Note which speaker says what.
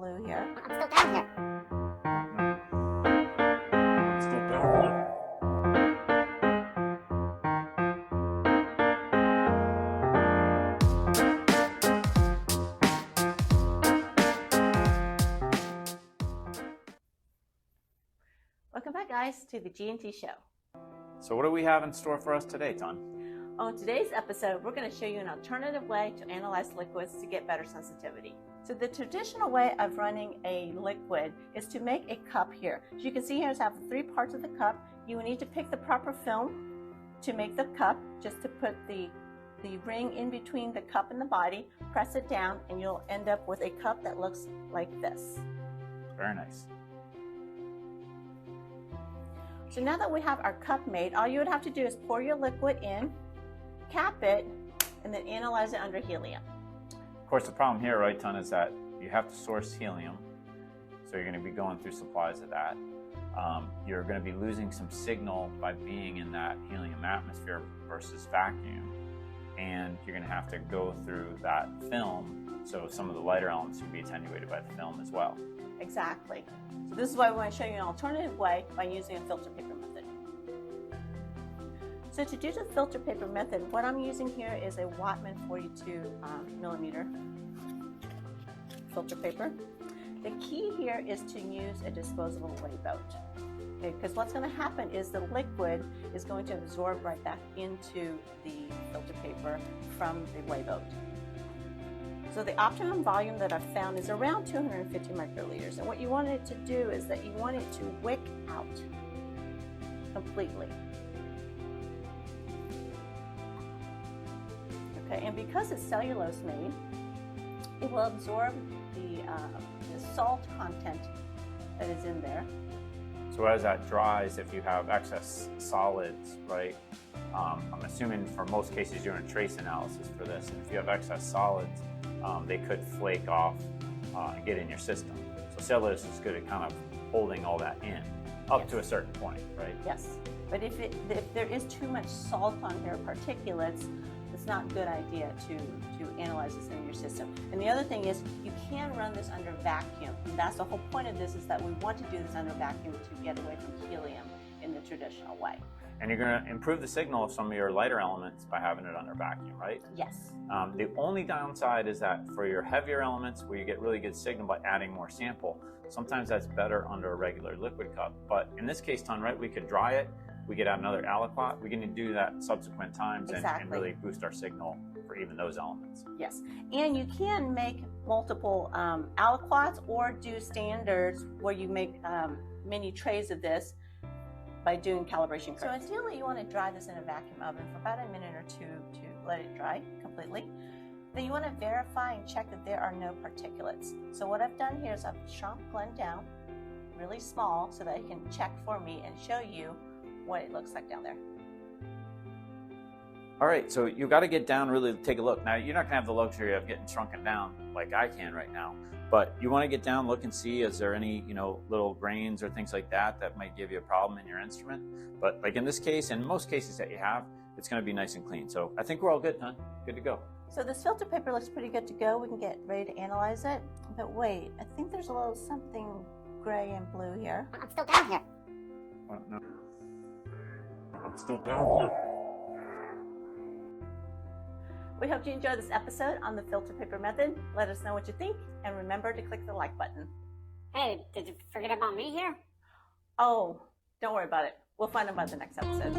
Speaker 1: blue here.
Speaker 2: I'm still down here.
Speaker 3: It's still down here.
Speaker 1: Welcome back, guys, to the G&T show.
Speaker 3: So what do we have in store for us today, Ton?
Speaker 1: On today's episode, we're going to show you an alternative way to analyze liquids to get better sensitivity. So the traditional way of running a liquid is to make a cup here. As you can see here, I have 3 parts of the cup. You will need to pick the proper film to make the cup, just to put the ring in between the cup and the body, press it down, and you'll end up with a cup that looks like this.
Speaker 3: Very nice.
Speaker 1: So now that we have our cup made, all you would have to do is pour your liquid in, cap it, and then analyze it under helium.
Speaker 3: Of course, the problem here, right, Ton, is that you have to source helium. So you're going to be going through supplies of that. You're going to be losing some signal by being in that helium atmosphere versus vacuum. And you're going to have to go through that film. So some of the lighter elements will be attenuated by the film as well.
Speaker 1: Exactly. So this is why we want to show you an alternative way by using a filter paper method. So to do the filter paper method, what I'm using here is a Wattman 42 millimeter filter paper. The key here is to use a disposable weigh boat. Okay, because what's going to happen is the liquid is going to absorb right back into the filter paper from the weigh boat. So the optimum volume that I've found is around 250 microliters. And what you want it to do is that you want it to wick out completely. Okay, and because it's cellulose made, it will absorb the salt content that is in there.
Speaker 3: So as that dries, if you have excess solids, right, I'm assuming for most cases you're doing a trace analysis for this, and if you have excess solids, they could flake off and get in your system. So cellulose is good at kind of holding all that in up to a certain point, right?
Speaker 1: Yes, but if there is too much salt on here, particulates, it's not a good idea to analyze this in your system. And the other thing is you can run this under vacuum. And that's the whole point of this, is that we want to do this under vacuum to get away from helium in the traditional way.
Speaker 3: And you're going to improve the signal of some of your lighter elements by having it under vacuum, right?
Speaker 1: Yes.
Speaker 3: The only downside is that for your heavier elements where you get really good signal by adding more sample, sometimes that's better under a regular liquid cup. But in this case, Ton, right, we could dry it, we could add another aliquot, we can do that subsequent times and really boost our signal for even those elements.
Speaker 1: Yes, and you can make multiple aliquots or do standards where you make mini trays of this by doing calibration curves. So ideally you want to dry this in a vacuum oven for about a minute or two to let it dry completely. Then you want to verify and check that there are no particulates. So what I've done here is I've shrunk Glenn down really small so that it can check for me and show you what it looks like down there.
Speaker 3: All right, so you got to get down, really take a look. Now, you're not going to have the luxury of getting shrunken down like I can right now, but you want to get down, look and see, is there any, little grains or things like that that might give you a problem in your instrument? But like in this case, and most cases that you have, it's going to be nice and clean. So I think we're all good, huh? Good to go.
Speaker 1: So this filter paper looks pretty good to go. We can get ready to analyze it. But wait, I think there's a little something gray and blue here.
Speaker 2: I'm still down here.
Speaker 3: No.
Speaker 4: I'm still down here.
Speaker 1: We hope you enjoyed this episode on the filter paper method. Let us know what you think, and remember to click the like button.
Speaker 2: Hey, did you forget about me here?
Speaker 1: Oh, don't worry about it. We'll find out about the next episode.